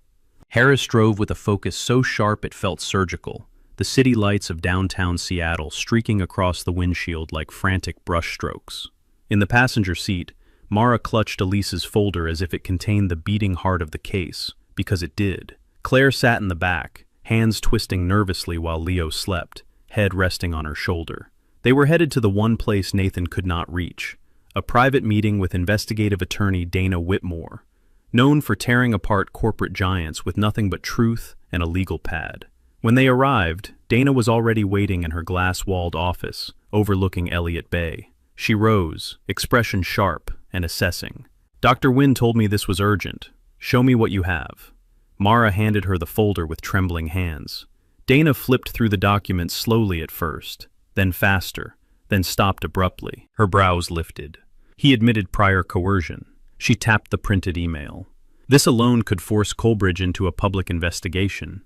Harris drove with a focus so sharp it felt surgical, the city lights of downtown Seattle streaking across the windshield like frantic brushstrokes. In the passenger seat, Mara clutched Elise's folder as if it contained the beating heart of the case, because it did. Claire sat in the back, hands twisting nervously while Leo slept, head resting on her shoulder. They were headed to the one place Nathan could not reach, a private meeting with investigative attorney Dana Whitmore, known for tearing apart corporate giants with nothing but truth and a legal pad. When they arrived, Dana was already waiting in her glass-walled office, overlooking Elliott Bay. She rose, expression sharp and assessing. "Dr. Wynn told me this was urgent. Show me what you have." Mara handed her the folder with trembling hands. Dana flipped through the documents slowly at first, then faster, then stopped abruptly. Her brows lifted. He admitted prior coercion. She tapped the printed email. This alone could force Coalbridge into a public investigation.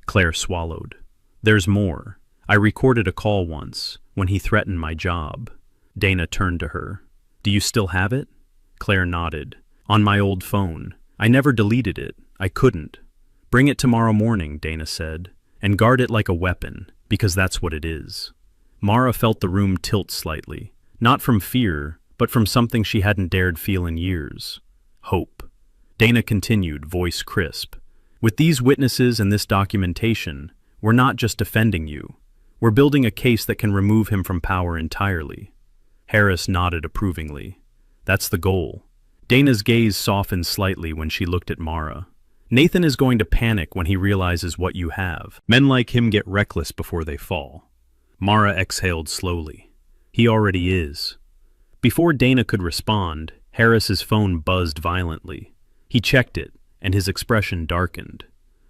Claire swallowed. "There's more. I recorded a call once, when he threatened my job." Dana turned to her. "Do you still have it?" Claire nodded. "On my old phone. I never deleted it. I couldn't." "Bring it tomorrow morning," Dana said, "and guard it like a weapon, because that's what it is." Mara felt the room tilt slightly, not from fear, but from something she hadn't dared feel in years. Hope. Dana continued, voice crisp. "With these witnesses and this documentation, we're not just defending you. We're building a case that can remove him from power entirely." Harris nodded approvingly. "That's the goal." Dana's gaze softened slightly when she looked at Mara. Nathan is going to panic when he realizes what you have. Men like him get reckless before they fall. Mara exhaled slowly. He already is. Before Dana could respond, Harris's phone buzzed violently. He checked it, and his expression darkened.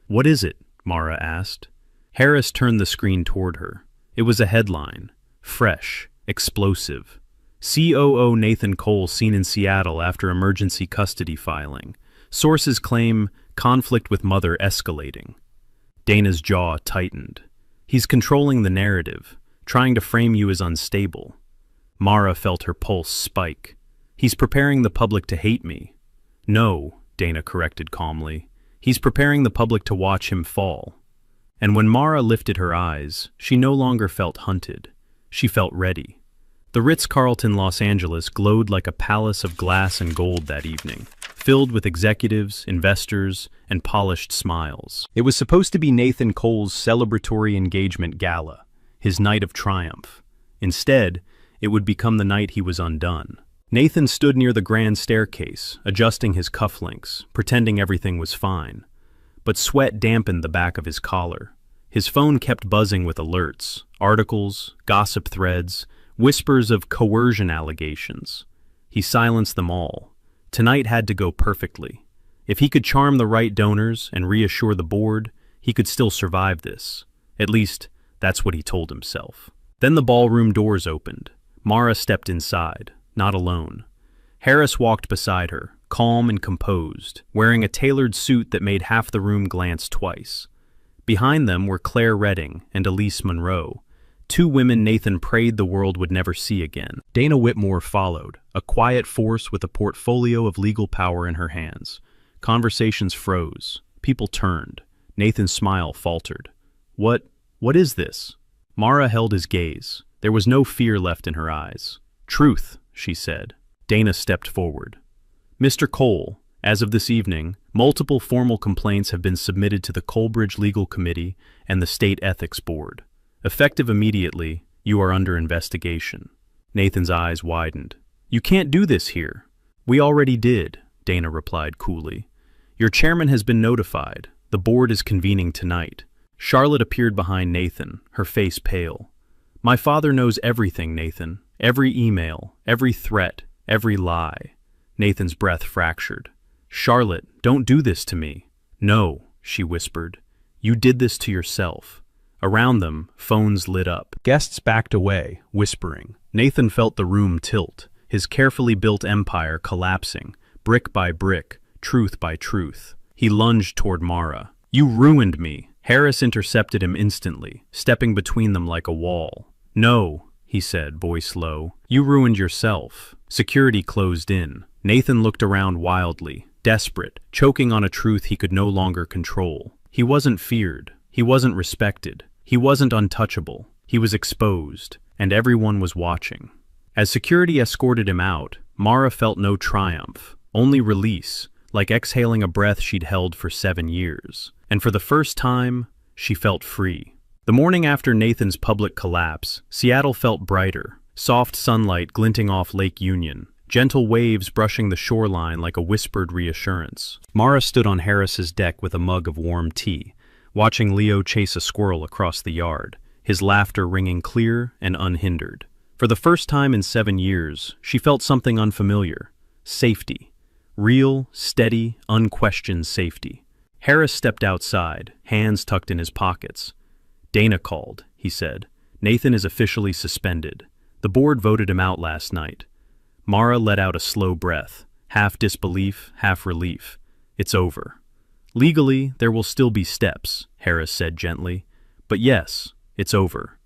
"What is it?" Mara asked. Harris turned the screen toward her. It was a headline. Fresh. Explosive. COO Nathan Cole seen in Seattle after emergency custody filing. Sources claim conflict with mother escalating. Dana's jaw tightened. He's controlling the narrative, trying to frame you as unstable. Mara felt her pulse spike. He's preparing the public to hate me. No, Dana corrected calmly. He's preparing the public to watch him fall. And when Mara lifted her eyes, she no longer felt hunted. She felt ready. The Ritz-Carlton Los Angeles glowed like a palace of glass and gold that evening, filled with executives, investors, and polished smiles. It was supposed to be Nathan Cole's celebratory engagement gala, his night of triumph. Instead, it would become the night he was undone. Nathan stood near the grand staircase, adjusting his cufflinks, pretending everything was fine. But sweat dampened the back of his collar. His phone kept buzzing with alerts, articles, gossip threads, whispers of coercion allegations. He silenced them all. Tonight had to go perfectly. If he could charm the right donors and reassure the board, he could still survive this. At least, that's what he told himself. Then the ballroom doors opened. Mara stepped inside, not alone. Harris walked beside her, calm and composed, wearing a tailored suit that made half the room glance twice. Behind them were Claire Redding and Elise Monroe, two women Nathan prayed the world would never see again. Dana Whitmore followed, a quiet force with a portfolio of legal power in her hands. Conversations froze. People turned. Nathan's smile faltered. What is this?" Mara held his gaze. There was no fear left in her eyes. "Truth," she said. Dana stepped forward. "Mr. Cole, as of this evening, multiple formal complaints have been submitted to the Colebridge Legal Committee and the State Ethics Board. Effective immediately, you are under investigation." Nathan's eyes widened. "You can't do this here." "We already did," Dana replied coolly. "Your chairman has been notified. The board is convening tonight." Charlotte appeared behind Nathan, her face pale. "My father knows everything, Nathan. Every email, every threat, every lie." Nathan's breath fractured. "Charlotte, don't do this to me." "No," she whispered. "You did this to yourself." Around them, phones lit up. Guests backed away, whispering. Nathan felt the room tilt, his carefully built empire collapsing, brick by brick, truth by truth. He lunged toward Mara. "You ruined me." Harris intercepted him instantly, stepping between them like a wall. "No," he said, voice low. "You ruined yourself." Security closed in. Nathan looked around wildly, desperate, choking on a truth he could no longer control. He wasn't feared. He wasn't respected. He wasn't untouchable. He was exposed, and everyone was watching. As security escorted him out, Mara felt no triumph, only release, like exhaling a breath she'd held for 7 years. And for the first time, she felt free. The morning after Nathan's public collapse, Seattle felt brighter, soft sunlight glinting off Lake Union, gentle waves brushing the shoreline like a whispered reassurance. Mara stood on Harris's deck with a mug of warm tea, watching Leo chase a squirrel across the yard, his laughter ringing clear and unhindered. For the first time in 7 years, she felt something unfamiliar. Safety. Real, steady, unquestioned safety. Harris stepped outside, hands tucked in his pockets. "Dana called," he said. "Nathan is officially suspended. The board voted him out last night." Mara let out a slow breath, half disbelief, half relief. "It's over." "Legally, there will still be steps," Harris said gently. "But yes, it's over."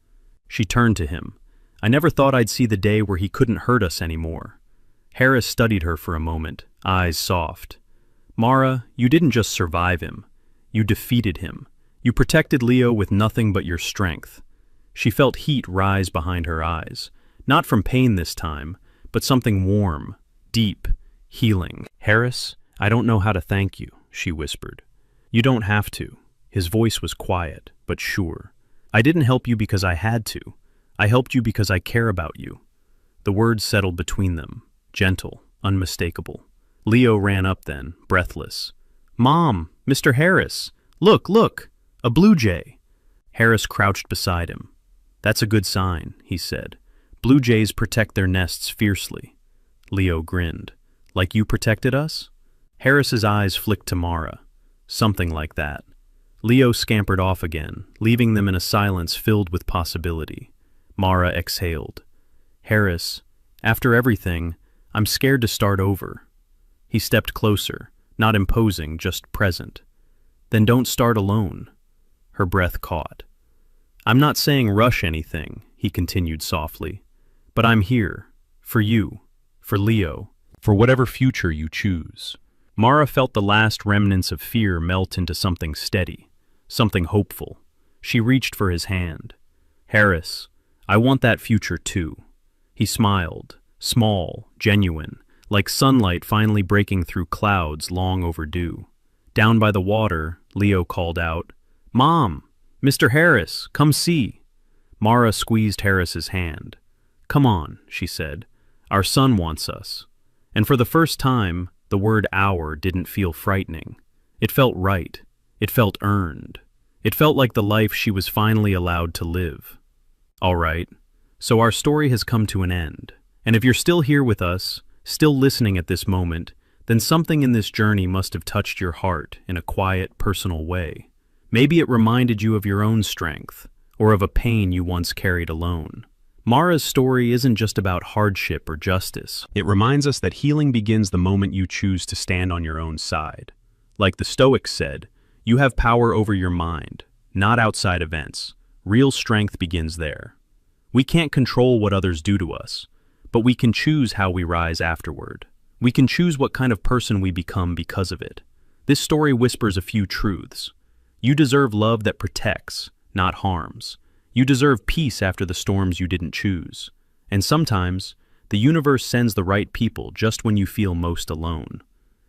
She turned to him. "I never thought I'd see the day where he couldn't hurt us anymore." Harris studied her for a moment, eyes soft. "Mara, you didn't just survive him. You defeated him. You protected Leo with nothing but your strength." She felt heat rise behind her eyes, not from pain this time, but something warm, deep, healing. "Harris, I don't know how to thank you," she whispered. "You don't have to." His voice was quiet, but sure. "I didn't help you because I had to. I helped you because I care about you." The words settled between them, gentle, unmistakable. Leo ran up then, breathless. "Mom, Mr. Harris, look, look, a blue jay." Harris crouched beside him. "That's a good sign," he said. "Blue jays protect their nests fiercely." Leo grinned. "Like you protected us?" Harris's eyes flicked to Mara. "Something like that." Leo scampered off again, leaving them in a silence filled with possibility. Mara exhaled. "Harris, after everything, I'm scared to start over." He stepped closer, not imposing, just present. "Then don't start alone." Her breath caught. "I'm not saying rush anything," he continued softly, "but I'm here, for you, for Leo, for whatever future you choose." Mara felt the last remnants of fear melt into something steady, something hopeful. She reached for his hand. "Harris, I want that future too." He smiled, small, genuine, like sunlight finally breaking through clouds long overdue. Down by the water, Leo called out, "Mom, Mr. Harris, come see." Mara squeezed Harris's hand. "Come on," she said. "Our son wants us." And for the first time, the word "our" didn't feel frightening. It felt right. It felt earned. It felt like the life she was finally allowed to live. All right, so our story has come to an end. And if you're still here with us, still listening at this moment, then something in this journey must have touched your heart in a quiet, personal way. Maybe it reminded you of your own strength, or of a pain you once carried alone. Mara's story isn't just about hardship or justice. It reminds us that healing begins the moment you choose to stand on your own side. Like the Stoics said, you have power over your mind, not outside events. Real strength begins there. We can't control what others do to us, but we can choose how we rise afterward. We can choose what kind of person we become because of it. This story whispers a few truths. You deserve love that protects, not harms. You deserve peace after the storms you didn't choose. And sometimes, the universe sends the right people just when you feel most alone.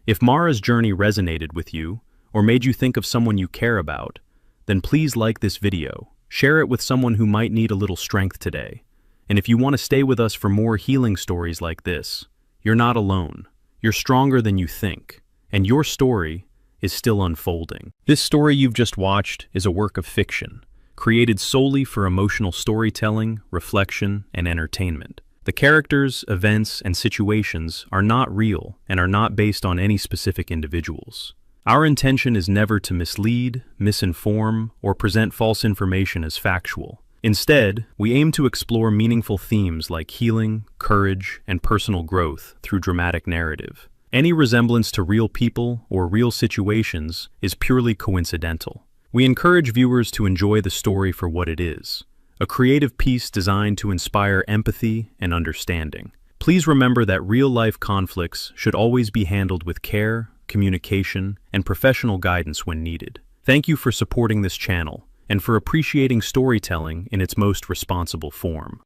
If Mara's journey resonated with you, or made you think of someone you care about, then please like this video. Share it with someone who might need a little strength today. And if you want to stay with us for more healing stories like this, you're not alone. You're stronger than you think. And your story is still unfolding. This story you've just watched is a work of fiction, created solely for emotional storytelling, reflection, and entertainment. The characters, events, and situations are not real and are not based on any specific individuals. Our intention is never to mislead, misinform, or present false information as factual. Instead, we aim to explore meaningful themes like healing, courage, and personal growth through dramatic narrative. Any resemblance to real people or real situations is purely coincidental. We encourage viewers to enjoy the story for what it is, a creative piece designed to inspire empathy and understanding. Please remember that real-life conflicts should always be handled with care, communication, and professional guidance when needed. Thank you for supporting this channel and for appreciating storytelling in its most responsible form.